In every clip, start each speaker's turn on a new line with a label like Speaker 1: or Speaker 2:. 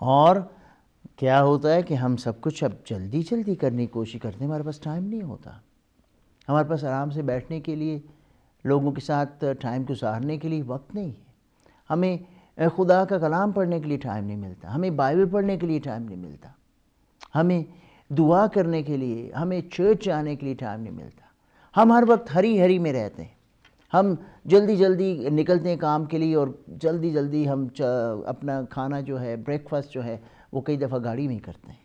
Speaker 1: اور کیا ہوتا ہے کہ ہم سب کچھ اب جلدی جلدی کرنے کی کوشش کرتے ہیں، ہمارے پاس ٹائم نہیں ہوتا، ہمارے پاس آرام سے بیٹھنے کے لیے، لوگوں کے ساتھ ٹائم گزارنے کے لیے وقت نہیں ہے، ہمیں خدا کا کلام پڑھنے کے لیے ٹائم نہیں ملتا، ہمیں بائبل پڑھنے کے لیے ٹائم نہیں ملتا، ہمیں دعا کرنے کے لیے، ہمیں چرچ جانے کے لیے ٹائم نہیں ملتا، ہم ہر وقت ہری ہری میں رہتے ہیں، ہم جلدی جلدی نکلتے ہیں کام کے لیے اور جلدی جلدی ہم اپنا کھانا جو ہے، بریک فاسٹ جو ہے وہ کئی دفعہ گاڑی میں ہی کرتے ہیں.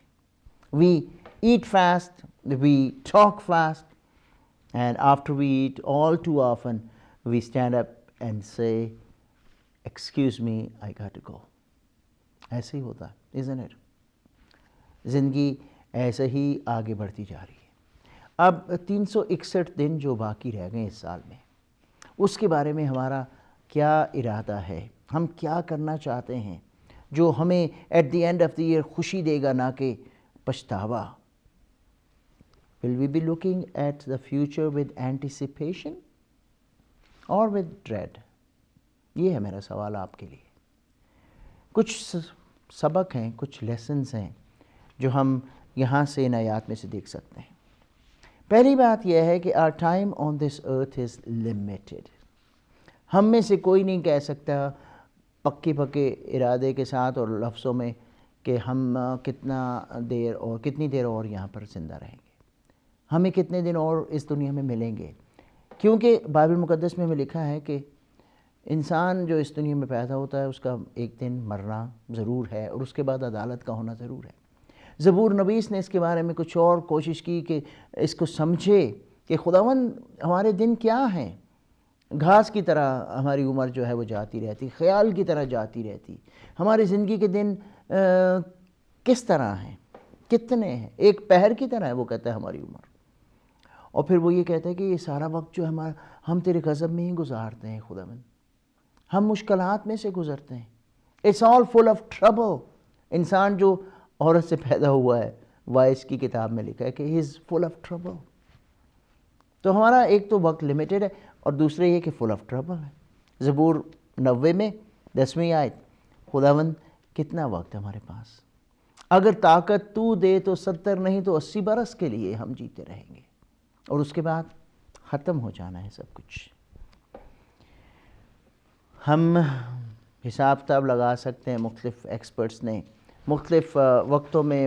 Speaker 1: We eat fast, we talk fast, and after we eat, all too often we stand up and say, excuse me, I got to go. ایسے ہی ہوتا ہے, isn't it? زندگی ایسے ہی آگے بڑھتی جا رہی ہے. اب 361 دن جو باقی رہ گئے اس سال میں، اس کے بارے میں ہمارا کیا ارادہ ہے، ہم کیا کرنا چاہتے ہیں جو ہمیں at the end of the year خوشی دے گا، نہ کہ پچھتاوا. Will we be looking at the future with anticipation or with dread? یہ ہے میرا سوال آپ کے لیے. کچھ سبق ہیں، کچھ لیسنز ہیں جو ہم یہاں سے ان آیات میں سے دیکھ سکتے ہیں. پہلی بات یہ ہے کہ our time on this earth is limited. ہم میں سے کوئی نہیں کہہ سکتا پکے ارادے کے ساتھ اور لفظوں میں کہ ہم کتنی دیر اور یہاں پر زندہ رہیں گے، ہمیں کتنے دن اور اس دنیا میں ملیں گے. کیونکہ بائبل مقدس میں لکھا ہے کہ انسان جو اس دنیا میں پیدا ہوتا ہے اس کا ایک دن مرنا ضرور ہے اور اس کے بعد عدالت کا ہونا ضرور ہے. زبور نویس نے اس کے بارے میں کچھ اور کوشش کی کہ اس کو سمجھے کہ خداوند ہمارے دن کیا ہیں. گھاس کی طرح ہماری عمر جو ہے وہ جاتی رہتی، خیال کی طرح جاتی رہتی. ہماری زندگی کے دن کس طرح ہیں، کتنے ہیں؟ ایک پہر کی طرح ہے وہ کہتا ہے ہماری عمر. اور پھر وہ یہ کہتا ہے کہ یہ سارا وقت جو ہم تیرے غضب میں ہی گزارتے ہیں خداوند، ہم مشکلات میں سے گزرتے ہیں. It's all full of trouble. انسان جو عورت سے پیدا ہوا ہے، وائس کی کتاب میں لکھا ہے کہ ہی از فل آف ٹربل. تو ہمارا ایک تو وقت لمیٹڈ ہے اور دوسرے یہ کہ فل آف ٹربل ہے. زبور 90 میں 10ویں آیت، خداوند کتنا وقت ہے ہمارے پاس، اگر طاقت تو دے تو 70 نہیں تو 80 برس کے لیے ہم جیتے رہیں گے اور اس کے بعد ختم ہو جانا ہے سب کچھ. ہم حساب کتاب لگا سکتے ہیں، مختلف ایکسپرٹس نے مختلف وقتوں میں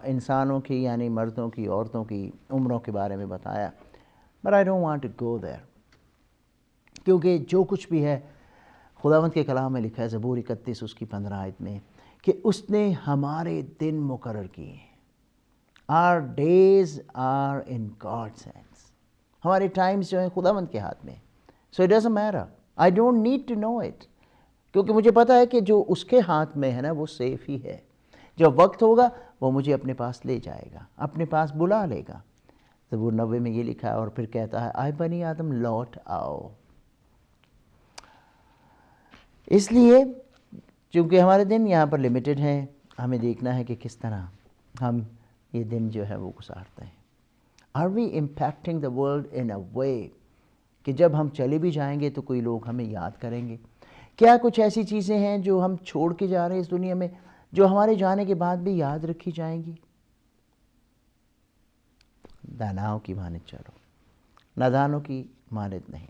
Speaker 1: انسانوں کی یعنی مردوں کی، عورتوں کی عمروں کے بارے میں بتایا. But I don't want to go there. کیونکہ جو کچھ بھی ہے خداوند کے کلام میں لکھا ہے، زبور 31 اس کی 15 آیت میں، کہ اس نے ہمارے دن مقرر کیے ہیں. Our days are in God's hands. ہمارے ٹائمز جو ہیں خداوند کے ہاتھ میں. So it doesn't matter. I don't need to know it. کیونکہ مجھے پتا ہے کہ جو اس کے ہاتھ میں ہے نا وہ سیف ہی ہے. جب وقت ہوگا وہ مجھے اپنے پاس لے جائے گا، اپنے پاس بلا لے گا. زبور 90 میں یہ لکھا ہے اور پھر کہتا ہے آئے بنی آدم لوٹ آؤ. اس لیے چونکہ ہمارے دن یہاں پر لمیٹڈ ہیں، ہمیں دیکھنا ہے کہ کس طرح ہم یہ دن جو ہے وہ گزارتے ہیں. Are we impacting the world in a way کہ جب ہم چلے بھی جائیں گے تو کوئی لوگ ہمیں یاد کریں گے؟ کیا کچھ ایسی چیزیں ہیں جو ہم چھوڑ کے جا رہے ہیں اس دنیا میں جو ہمارے جانے کے بعد بھی یاد رکھی جائیں گی؟ داناؤں کی مانند چلو، نادانوں کی مانند نہیں.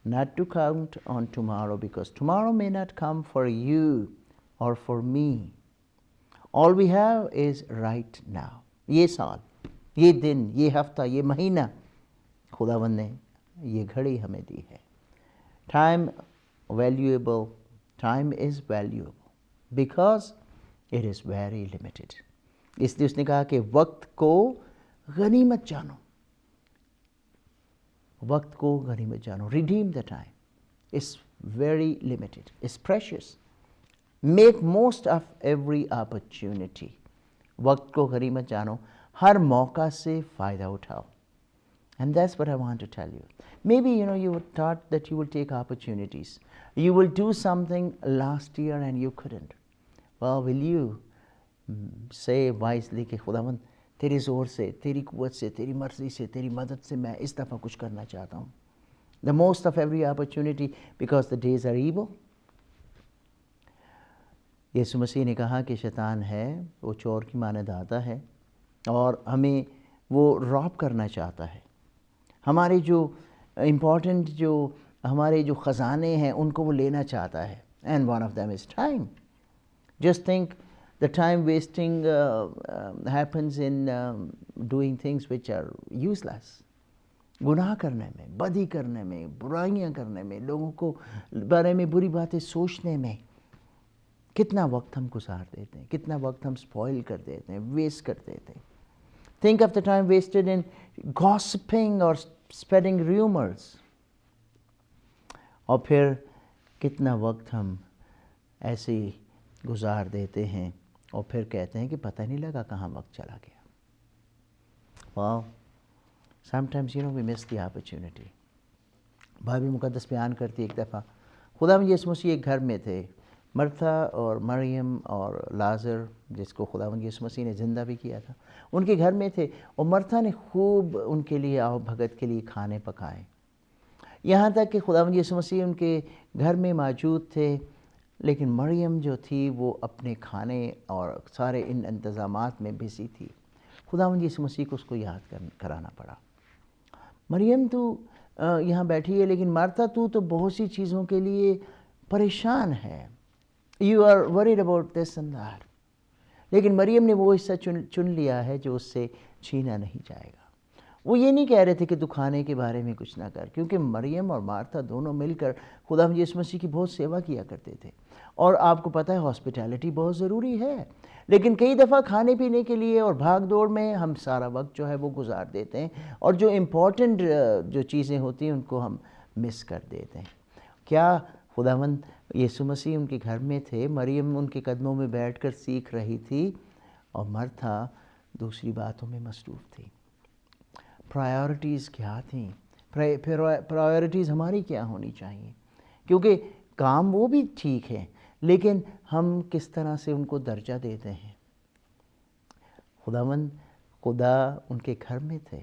Speaker 1: Not to count on tomorrow because tomorrow may not come for you or for me. All we have is right now. یہ سال، یہ دن، یہ ہفتہ، یہ مہینہ خداوند نے یہ گھڑی ہمیں دی ہے. Time valuable. Time is valuable because it is very limited. اس لیے اس نے کہا کہ وقت کو غنیمت جانو، وقت کو غنیمت جانو. Redeem the time. It's very limited. It's precious. Make most of every opportunity. وقت کو غنیمت جانو، ہر موقع سے فائدہ اٹھاؤ. And that's what I want to tell you. Maybe you were taught that you will take opportunities. You will do something last year and you couldn't. Well, will you say wisely کہ خداوند تیرے زور سے، تیری قوت سے، تیری مرضی سے، تیری مدد سے میں اس دفعہ کچھ کرنا چاہتا ہوں. The most of every opportunity because the days are evil. یسوع مسیح نے کہا کہ شیطان ہے وہ چور کی مانند آتا ہے اور ہمیں وہ راب کرنا چاہتا ہے. ہمارے جو امپورٹنٹ جو ہمارے جو خزانے ہیں ان کو وہ لینا چاہتا ہے. And one of them is time. Just think the time wasting happens in doing things which are useless. گناہ کرنے میں، بدی کرنے میں، برائیاں کرنے میں، لوگوں کو بارے میں بری باتیں سوچنے میں کتنا وقت ہم گزار دیتے ہیں، کتنا وقت ہم اسپوائل کر دیتے ہیں، ویسٹ کر دیتے ہیں. Think of the time wasted in gossiping or spreading rumors. اور پھر کتنا وقت ہم ایسے ہی گزار دیتے ہیں اور پھر کہتے ہیں کہ پتہ نہیں لگا کہاں وقت چلا گیا. Wow. Sometimes we miss the opportunity. Bible مقدس بیان کرتی ایک دفعہ خداوند یسوع مسیح ایک گھر میں تھے. مرتھا اور مریم اور لازر جس کو خداوند یسوع مسیح نے زندہ بھی کیا تھا ان کے گھر میں تھے، اور مرتھا نے خوب ان کے لیے آؤ بھگت کے لیے کھانے پکائے. یہاں تک کہ خداوند یسوع مسیح ان کے گھر میں موجود تھے، لیکن مریم جو تھی وہ اپنے کھانے اور سارے ان انتظامات میں بزی تھی. خداوند یسوع مسیح کو اس کو یاد کرانا پڑا. مریم تو یہاں بیٹھی ہے، لیکن مارتھا تو بہت سی چیزوں کے لیے پریشان ہے. You are worried about this and that. لیکن مریم نے وہ حصہ چن لیا ہے جو اس سے چھینا نہیں جائے گا. وہ یہ نہیں کہہ رہے تھے کہ تو کھانے کے بارے میں کچھ نہ کر، کیونکہ مریم اور مارتھا دونوں مل کر خداوند یسوع مسیح کی بہت سیوا کیا کرتے تھے. اور آپ کو پتہ ہے ہاسپٹیلٹی بہت ضروری ہے، لیکن کئی دفعہ کھانے پینے کے لیے اور بھاگ دوڑ میں ہم سارا وقت جو ہے وہ گزار دیتے ہیں، اور جو امپورٹنٹ جو چیزیں ہوتی ہیں ان کو ہم مس کر دیتے ہیں. کیا خداوند یسوع مسیح ان کے گھر میں تھے، مریم ان کے قدموں میں بیٹھ کر سیکھ رہی تھی، اور مرتھا دوسری باتوں میں مصروف تھی. پرائیورٹیز کیا تھیں؟ پرائیورٹیز ہماری کیا ہونی چاہیے؟ کیونکہ کام وہ بھی ٹھیک ہے، لیکن ہم کس طرح سے ان کو درجہ دیتے ہیں. خدا ان کے گھر میں تھے،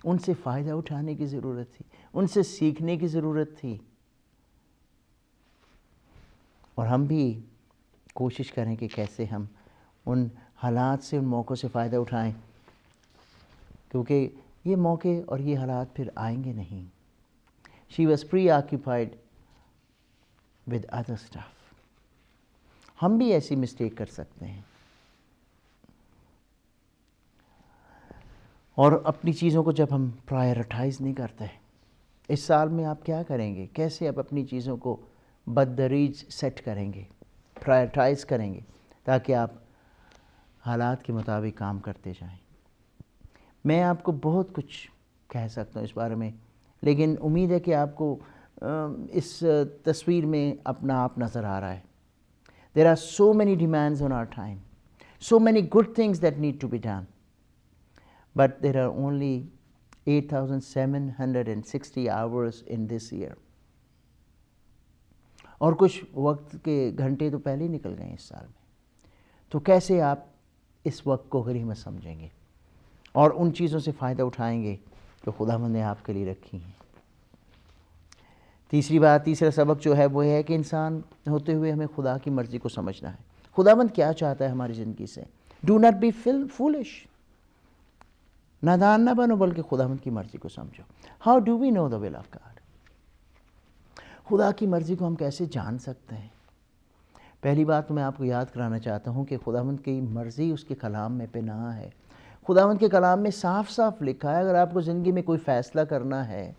Speaker 1: ان سے فائدہ اٹھانے کی ضرورت تھی، ان سے سیکھنے کی ضرورت تھی. اور ہم بھی کوشش کریں کہ کیسے ہم ان حالات سے، ان موقعوں سے فائدہ اٹھائیں، کیونکہ یہ موقع اور یہ حالات پھر آئیں گے نہیں. She was preoccupied with other stuff. ہم بھی ایسی مسٹیک کر سکتے ہیں اور اپنی چیزوں کو جب ہم پرائیورٹائز نہیں کرتے. اس سال میں آپ کیا کریں گے؟ کیسے آپ اپنی چیزوں کو بددریج سیٹ کریں گے، پرائیورٹائز کریں گے، تاکہ آپ حالات کے مطابق کام کرتے جائیں. میں آپ کو بہت کچھ کہہ سکتا ہوں اس بارے میں، لیکن امید ہے کہ آپ کو اس تصویر میں اپنا آپ نظر آ رہا ہے. There are so many demands on our time, so many good things that need to be done, but there are only 8,760 hours in this year. اور کچھ وقت کے گھنٹے تو پہلے ہی نکل گئے اس سال میں. تو کیسے آپ اس وقت کو غنیمت سمجھیں گے اور ان چیزوں سے فائدہ اٹھائیں گے جو خداوند نے آپ کے لیے رکھی ہیں؟ تیسرا سبق جو ہے وہ ہے کہ انسان ہوتے ہوئے ہمیں خدا کی مرضی کو سمجھنا ہے. خداوند کیا چاہتا ہے ہماری زندگی سے. Do not be foolish. نادان نہ بنو، بلکہ خداوند کی مرضی کو سمجھو. How do we know the will of God? خدا کی مرضی کو ہم کیسے جان سکتے ہیں؟ پہلی بات تو میں آپ کو یاد کرانا چاہتا ہوں کہ خداوند کی مرضی اس کے کلام میں پنہاں ہے. خداوند کے کلام میں صاف صاف لکھا ہے. اگر آپ کو زندگی میں کوئی فیصلہ کرنا ہے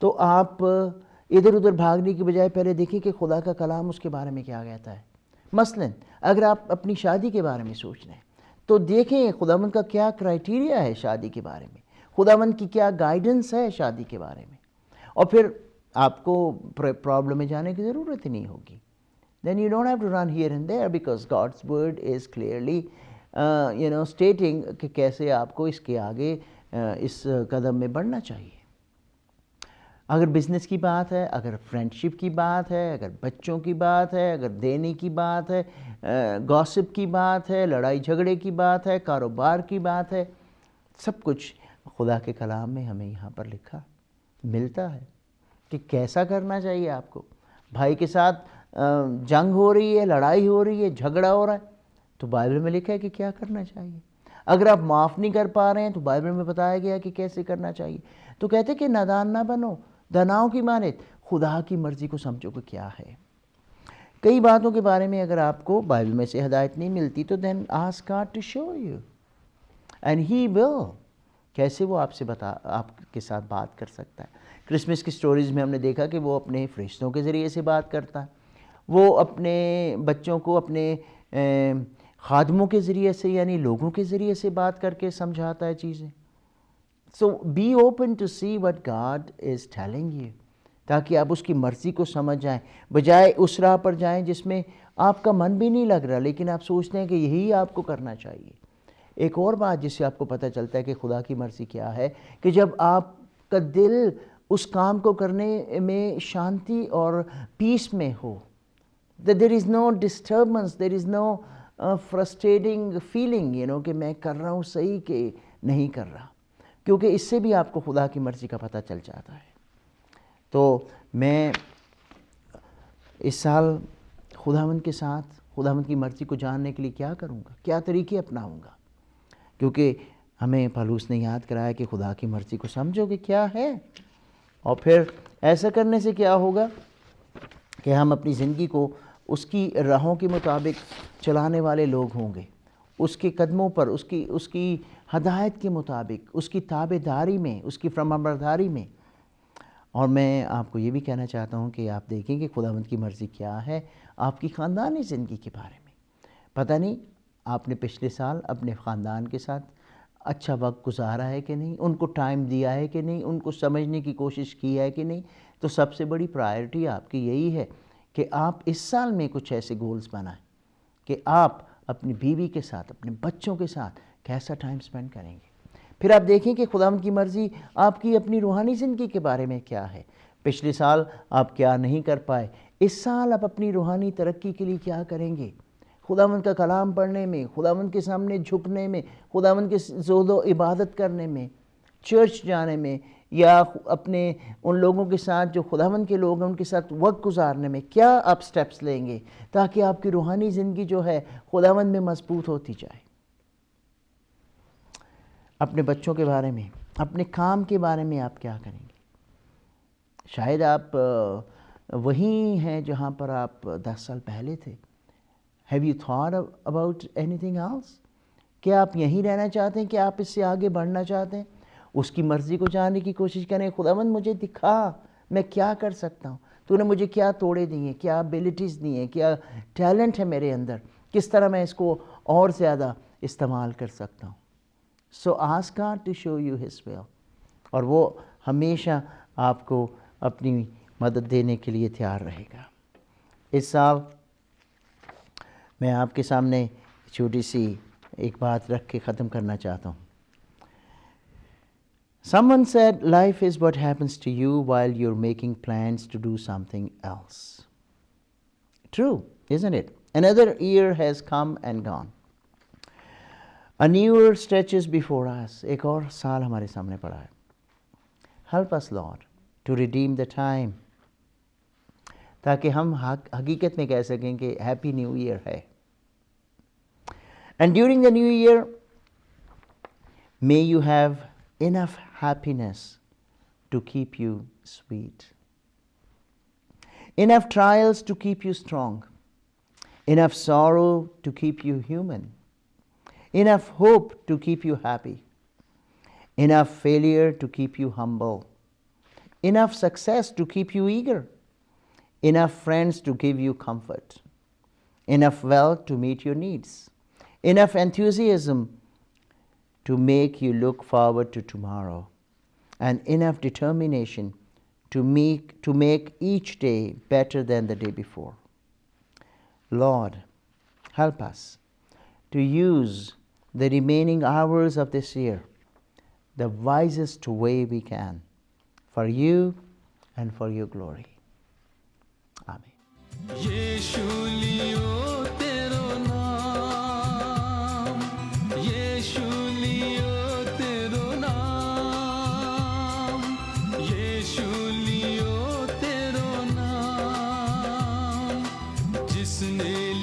Speaker 1: تو آپ ادھر ادھر بھاگنے کی بجائے پہلے دیکھیں کہ خدا کا کلام اس کے بارے میں کیا کہتا ہے. مثلا اگر آپ اپنی شادی کے بارے میں سوچ رہے ہیں تو دیکھیں خداوند کا کیا کرائیٹیریا ہے شادی کے بارے میں، خداوند کی کیا گائیڈنس ہے شادی کے بارے میں، اور پھر آپ کو پرابلم میں جانے کی ضرورت ہی نہیں ہوگی. Then you don't have to run here and there because God's word is clearly stating کہ کیسے آپ کو اس کے آگے اس قدم میں بڑھنا چاہیے. اگر بزنس کی بات ہے، اگر فرینڈشپ کی بات ہے، اگر بچوں کی بات ہے، اگر دینے کی بات ہے، گاسپ کی بات ہے، لڑائی جھگڑے کی بات ہے، کاروبار کی بات ہے، سب کچھ خدا کے کلام میں ہمیں یہاں پر لکھا ملتا ہے کہ کیسا کرنا چاہیے آپ کو. بھائی کے ساتھ جنگ ہو رہی ہے, لڑائی ہو رہی ہے, جھگڑا ہو رہا ہے, تو بائبل میں لکھا ہے کہ کیا کرنا چاہیے. اگر آپ معاف نہیں کر پا رہے ہیں تو بائبل میں بتایا گیا کہ کیسے کرنا چاہیے. تو کہتے کہ نادان نہ بنو, دناؤں کی مانند خدا کی مرضی کو سمجھو کہ کیا ہے. کئی باتوں کے بارے میں اگر آپ کو بائبل میں سے ہدایت نہیں ملتی تو then ask God to show you and he will. کیسے وہ آپ کے ساتھ بات کر سکتا ہے. کرسمس کی سٹوریز میں ہم نے دیکھا کہ وہ اپنے فرشتوں کے ذریعے سے بات کرتا ہے, وہ اپنے بچوں کو اپنے خادموں کے ذریعے سے یعنی لوگوں کے ذریعے سے بات کر کے سمجھاتا ہے چیزیں. So be open to see what God is telling you, تاکہ آپ اس کی مرضی کو سمجھ جائیں, بجائے اس راہ پر جائیں جس میں آپ کا من بھی نہیں لگ رہا لیکن آپ سوچتے ہیں کہ یہی آپ کو کرنا چاہیے. ایک اور بات جس سے آپ کو پتہ چلتا ہے کہ خدا کی مرضی کیا ہے, کہ جب آپ کا دل اس کام کو کرنے میں شانتی اور پیس میں ہو, that there is no disturbance, there is no frustrating feeling, کہ میں کر رہا ہوں صحیح کہ نہیں کر رہا, کیونکہ اس سے بھی آپ کو خدا کی مرضی کا پتہ چل جاتا ہے. تو میں اس سال خداوند کے ساتھ خداوند کی مرضی کو جاننے کے لیے کیا کروں گا, کیا طریقے اپناؤں گا, کیونکہ ہمیں پالوس نے یاد کرایا کہ خدا کی مرضی کو سمجھو کہ کیا ہے. اور پھر ایسا کرنے سے کیا ہوگا کہ ہم اپنی زندگی کو اس کی راہوں کے مطابق چلانے والے لوگ ہوں گے, اس کے قدموں پر, اس کی ہدایت کے مطابق, اس کی تابع داری میں, اس کی فرمانبرداری میں. اور میں آپ کو یہ بھی کہنا چاہتا ہوں کہ آپ دیکھیں کہ خداوند کی مرضی کیا ہے آپ کی خاندانی زندگی کے بارے میں. پتہ نہیں آپ نے پچھلے سال اپنے خاندان کے ساتھ اچھا وقت گزارا ہے کہ نہیں, ان کو ٹائم دیا ہے کہ نہیں, ان کو سمجھنے کی کوشش کی ہے کہ نہیں. تو سب سے بڑی پرائرٹی آپ کی یہی ہے کہ آپ اس سال میں کچھ ایسے گولز بنائیں کہ آپ اپنی بیوی کے ساتھ, اپنے بچوں کے ساتھ کیسا ٹائم سپینڈ کریں گے. پھر آپ دیکھیں کہ خداوند کی مرضی آپ کی اپنی روحانی زندگی کے بارے میں کیا ہے. پچھلے سال آپ کیا نہیں کر پائے, اس سال آپ اپنی روحانی ترقی کے لیے کیا کریں گے. خداوند کا کلام پڑھنے میں, خداوند کے سامنے جھکنے میں, خداوند کے زود و عبادت کرنے میں, چرچ جانے میں, یا اپنے ان لوگوں کے ساتھ جو خداوند کے لوگ ہیں ان کے ساتھ وقت گزارنے میں کیا آپ سٹیپس لیں گے تاکہ آپ کی روحانی زندگی جو ہے خداوند میں مضبوط ہوتی جائے. اپنے بچوں کے بارے میں, اپنے کام کے بارے میں آپ کیا کریں گے. شاید آپ وہیں ہیں جہاں پر آپ 10 سال پہلے تھے. Have you thought about anything else? کیا آپ یہیں رہنا چاہتے ہیں کہ آپ اس سے آگے بڑھنا چاہتے ہیں. اس کی مرضی کو جاننے کی کوشش کریں. خداوند مجھے دکھا میں کیا کر سکتا ہوں, تو نے مجھے کیا توڑے دی ہیں, کیا ابیلٹیز دی ہیں, کیا ٹیلنٹ ہے میرے اندر, کس طرح میں اس کو اور زیادہ استعمال کر سکتا ہوں. So ask God to show you His will. اور وہ ہمیشہ آپ کو اپنی مدد دینے کے لیے تیار رہے گا. اس سال میں آپ کے سامنے چھوٹی سی ایک بات رکھ کے ختم کرنا چاہتا ہوں. Someone said, life is what happens to you while you're making plans to do something else. True, isn't it? Another year has come and gone. A new year stretches before us. ایک اور سال ہمارے سامنے پڑا ہے. Help us, Lord, to redeem the time. تاکہ ہم حقیقت میں کہہ سکیں کہ ہیپی نیو ایئر ہے. And during the new year, may you have enough happiness to keep you sweet, enough trials to keep you strong, enough sorrow to keep you human, enough hope to keep you happy, enough failure to keep you humble, enough success to keep you eager, enough friends to give you comfort, enough wealth to meet your needs, enough enthusiasm to make you look forward to tomorrow, and enough determination to make each day better than the day before. Lord, help us to use the remaining hours of this year the wisest way we can for you and for your glory. Amen.
Speaker 2: Yeshu لیو تیرو نام, یشو لیو تیرو نام, یشو لیو تیرو نام,